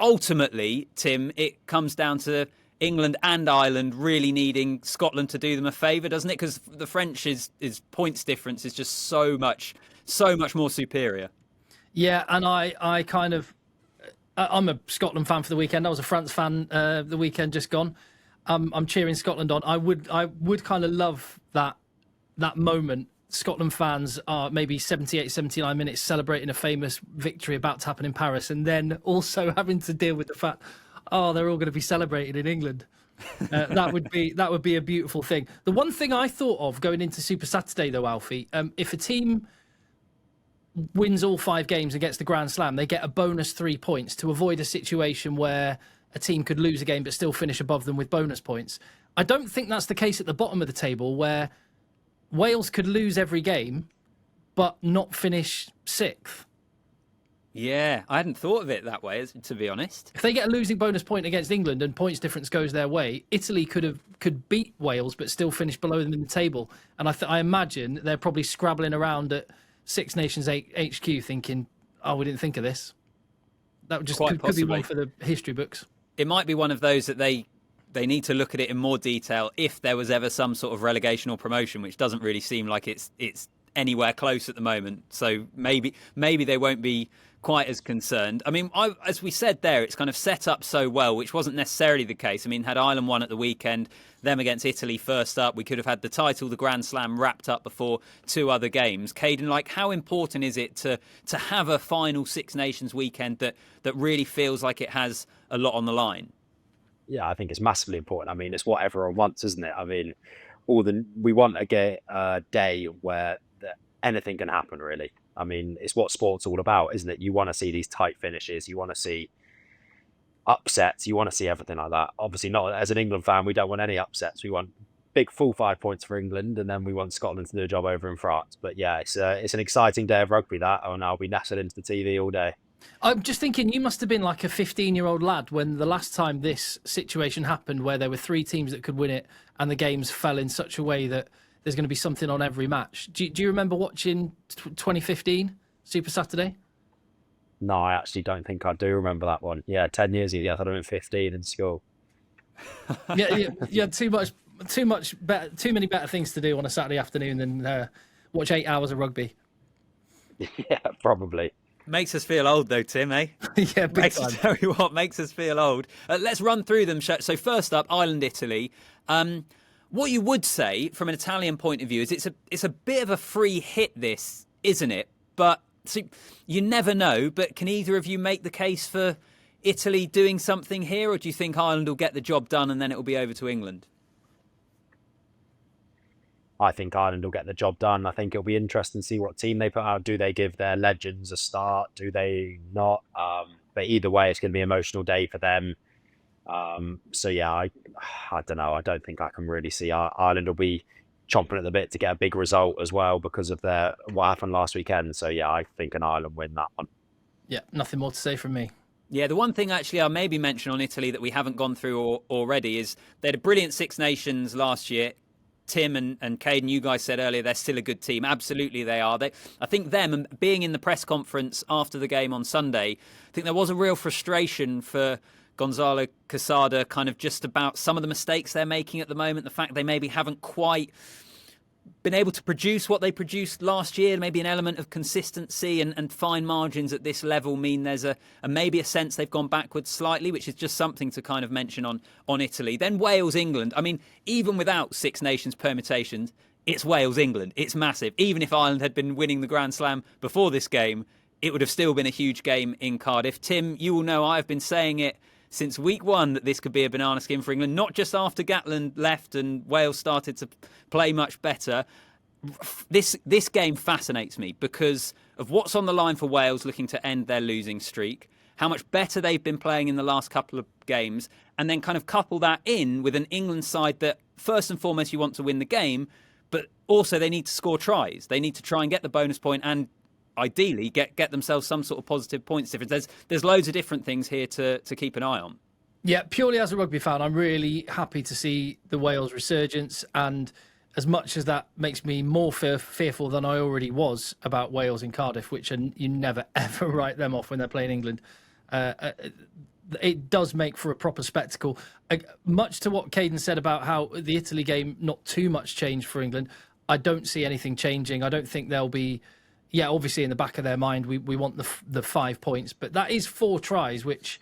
Speaker 1: Ultimately, Tim, it comes down to England and Ireland really needing Scotland to do them a favour, doesn't it? Because the French's points difference is just so much more superior.
Speaker 2: Yeah, and I'm a Scotland fan for the weekend. I was a France fan the weekend just gone. I'm cheering Scotland on. I would kind of love that moment. Scotland fans are maybe 78, 79 minutes celebrating a famous victory about to happen in Paris, and then also having to deal with the fact, they're all going to be celebrating in England. That would be a beautiful thing. The one thing I thought of going into Super Saturday, though, Alfie, if a team wins all 5 games and gets the Grand Slam, they get a bonus 3 points to avoid a situation where a team could lose a game but still finish above them with bonus points. I don't think that's the case at the bottom of the table, where Wales could lose every game but not finish 6th.
Speaker 1: Yeah, I hadn't thought of it that way, to be honest.
Speaker 2: If they get a losing bonus point against England and points difference goes their way, Italy could beat Wales but still finish below them in the table. And I imagine they're probably scrabbling around at Six Nations HQ thinking, "Oh, we didn't think of this." That would just could be one for the history books.
Speaker 1: It might be one of those that they need to look at it in more detail if there was ever some sort of relegation or promotion, which doesn't really seem like it's anywhere close at the moment. So maybe they won't be quite as concerned. I mean, as we said there, it's kind of set up so well, which wasn't necessarily the case. I mean, had Ireland won at the weekend, them against Italy first up, we could have had the title, the Grand Slam, wrapped up before 2 other games. Caden, like, how important is it to have a final Six Nations weekend that really feels like it has a lot on the line?
Speaker 3: Yeah, I think it's massively important. I mean, it's what everyone wants, isn't it? I mean, we want a day where anything can happen, really. I mean, it's what sport's all about, isn't it? You want to see these tight finishes. You want to see upsets. You want to see everything like that. Obviously, not as an England fan, we don't want any upsets. We want big full 5 points for England, and then we want Scotland to do a job over in France. But yeah, it's an exciting day of rugby, that, and I'll be nestled into the TV all day.
Speaker 2: I'm just thinking, you must have been like a 15-year-old lad when the last time this situation happened, where there were 3 teams that could win it and the games fell in such a way that there's going to be something on every match. Do you remember watching 2015 Super Saturday?
Speaker 3: No, I actually don't think I do remember that one. Yeah, 10 years ago. Yeah, I thought I was 15 in school.
Speaker 2: Yeah, too many better things to do on a Saturday afternoon than watch 8 hours of rugby.
Speaker 3: Yeah, probably.
Speaker 1: Makes us feel old, though, Tim, eh?
Speaker 2: Yeah, big time.
Speaker 1: Tell you what, makes us feel old. Let's run through them. So first up, Ireland, Italy. What you would say from an Italian point of view is it's a bit of a free hit, this, isn't it? But so, you never know. But can either of you make the case for Italy doing something here, or do you think Ireland will get the job done and then it will be over to England?
Speaker 3: I think Ireland will get the job done. I think it'll be interesting to see what team they put out. Do they give their legends a start? Do they not? But either way, it's going to be an emotional day for them. So yeah, I don't know. I don't think I can really see Ireland will be chomping at the bit to get a big result as well because of what happened last weekend. So yeah, I think an Ireland win that one.
Speaker 2: Yeah, nothing more to say from me.
Speaker 1: Yeah, the one thing actually I'll maybe mention on Italy that we haven't gone through already is they had a brilliant Six Nations last year. Tim and Caden, you guys said earlier they're still a good team. Absolutely they are. I think them, and being in the press conference after the game on Sunday, I think there was a real frustration for Gonzalo Quesada kind of just about some of the mistakes they're making at the moment. The fact they maybe haven't quite been able to produce what they produced last year. Maybe an element of consistency and fine margins at this level mean there's maybe a sense they've gone backwards slightly, which is just something to kind of mention on Italy. Then Wales, England. I mean, even without Six Nations permutations, it's Wales, England. It's massive. Even if Ireland had been winning the Grand Slam before this game, it would have still been a huge game in Cardiff. Tim, you will know I've been saying it since week 1 that this could be a banana skin for England, not just after Gatland left and Wales started to play much better. This game fascinates me because of what's on the line for Wales looking to end their losing streak, how much better they've been playing in the last couple of games, and then kind of couple that in with an England side that first and foremost you want to win the game, but also they need to score tries. They need to try and get the bonus point and ideally get themselves some sort of positive points difference. There's loads of different things here to keep an eye on.
Speaker 2: Yeah, purely as a rugby fan, I'm really happy to see the Wales resurgence, and as much as that makes me more fearful than I already was about Wales in Cardiff, which you never ever write them off when they're playing England, it does make for a proper spectacle. Much to what Caden said about how the Italy game, not too much change for England, I don't see anything changing. I don't think there'll be... Yeah, obviously in the back of their mind, we want the 5 points, but that is 4 tries, which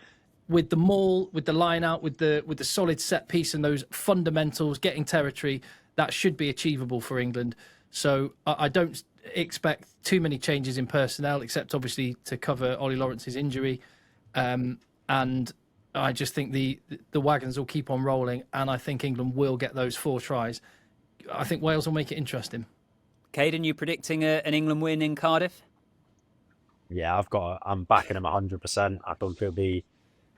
Speaker 2: with the maul, with the line out, with the solid set piece and those fundamentals, getting territory, that should be achievable for England. So I don't expect too many changes in personnel, except obviously to cover Ollie Lawrence's injury. And I just think the wagons will keep on rolling, and I think England will get those 4 tries. I think Wales will make it interesting.
Speaker 1: Caden, you predicting an England win in Cardiff?
Speaker 3: Yeah, I'm backing them 100%. I think it'll be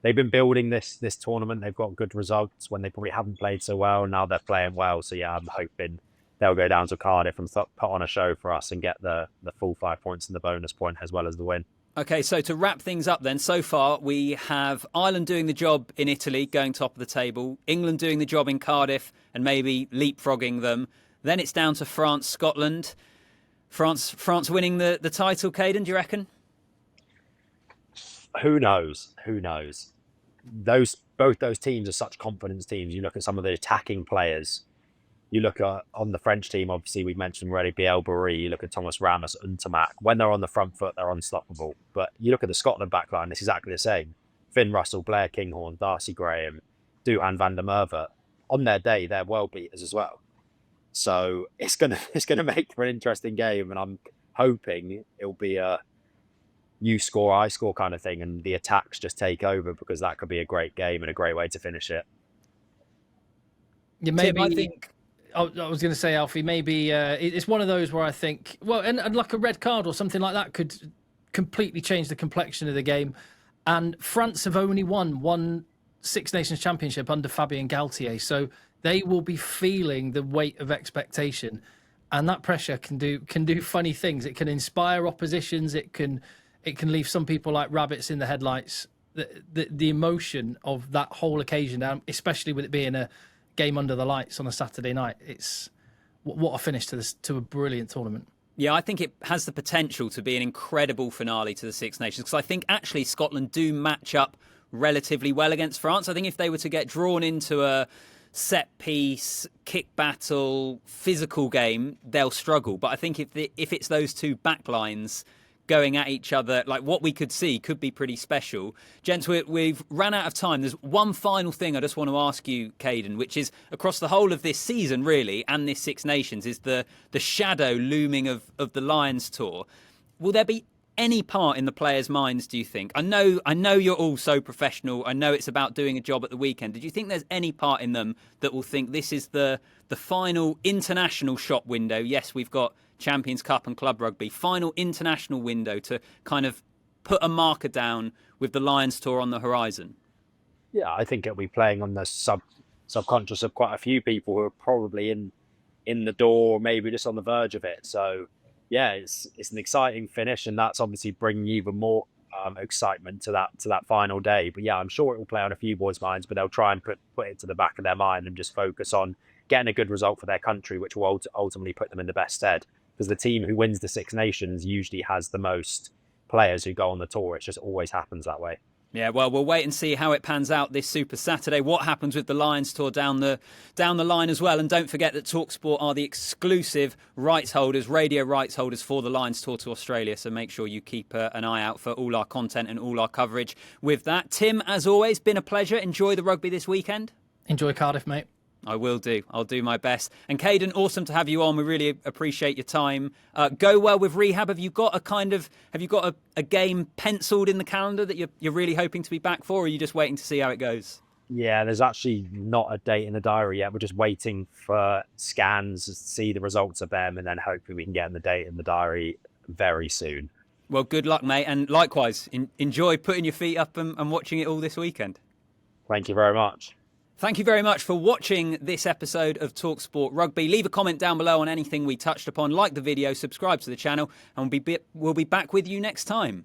Speaker 3: they've been building this tournament. They've got good results when they probably haven't played so well. Now they're playing well. So yeah, I'm hoping they'll go down to Cardiff and put on a show for us and get the full 5 points and the bonus point as well as the win.
Speaker 1: Okay, so to wrap things up then, so far we have Ireland doing the job in Italy, going top of the table, England doing the job in Cardiff and maybe leapfrogging them. Then it's down to France, Scotland. France winning the title, Caden, do you reckon?
Speaker 3: Who knows? Who knows? Both those teams are such confidence teams. You look at some of the attacking players. You look at on the French team, obviously we mentioned already Bielbarré. You look at Thomas Ramos, Untamak. When they're on the front foot, they're unstoppable. But you look at the Scotland backline, it's exactly the same. Finn Russell, Blair Kinghorn, Darcy Graham, Duhan van der Merwe. On their day, they're world beaters as well. So it's gonna make for an interesting game, and I'm hoping it'll be a you score, I score kind of thing, and the attacks just take over, because that could be a great game and a great way to finish it.
Speaker 2: Yeah, maybe.
Speaker 1: Tim, I think.
Speaker 2: I was going to say, Alfie, maybe it's one of those where I think, well, and like a red card or something like that could completely change the complexion of the game. And France have only won one Six Nations Championship under Fabien Galtier, so they will be feeling the weight of expectation, and that pressure can do funny things. It can inspire oppositions. It can leave some people like rabbits in the headlights. The emotion of that whole occasion, especially with it being a game under the lights on a Saturday night, it's what a finish to a brilliant tournament.
Speaker 1: Yeah, I think it has the potential to be an incredible finale to the Six Nations, because I think actually Scotland do match up relatively well against France. I think if they were to get drawn into a set piece, kick battle, physical game, they'll struggle. But I think if it's those two backlines going at each other, like what we could see could be pretty special. Gents, we've ran out of time. There's one final thing I just want to ask you, Caden, which is across the whole of this season, really, and this Six Nations, is the shadow looming of the Lions tour. Will there be any part in the players' minds, do you think? I know you're all so professional. I know it's about doing a job at the weekend. Did you think there's any part in them that will think this is the final international shop window? Yes, we've got Champions Cup and Club Rugby, final international window to kind of put a marker down with the Lions tour on the horizon.
Speaker 3: Yeah, I think it'll be playing on the subconscious of quite a few people who are probably in the door, maybe just on the verge of it. So yeah, it's an exciting finish, and that's obviously bringing even more excitement to that final day. But yeah, I'm sure it will play on a few boys' minds, but they'll try and put it to the back of their mind and just focus on getting a good result for their country, which will ultimately put them in the best stead. Because the team who wins the Six Nations usually has the most players who go on the tour. It just always happens that way.
Speaker 1: Yeah, well, we'll wait and see how it pans out this Super Saturday. What happens with the Lions tour down the line as well. And don't forget that talkSPORT are the exclusive rights holders, radio rights holders for the Lions tour to Australia. So make sure you keep an eye out for all our content and all our coverage with that. Tim, as always, been a pleasure. Enjoy the rugby this weekend.
Speaker 2: Enjoy Cardiff, mate.
Speaker 1: I will do. I'll do my best. And Caden, awesome to have you on. We really appreciate your time. Go well with rehab. Have you got a game penciled in the calendar that you're really hoping to be back for, or are you just waiting to see how it goes?
Speaker 3: Yeah, there's actually not a date in the diary yet. We're just waiting for scans to see the results of them, and then hopefully we can get the date in the diary very soon.
Speaker 1: Well, good luck, mate. And likewise, enjoy putting your feet up and watching it all this weekend.
Speaker 3: Thank you very much.
Speaker 1: Thank you very much for watching this episode of talkSPORT Rugby. Leave a comment down below on anything we touched upon. Like the video, subscribe to the channel, and we'll be back with you next time.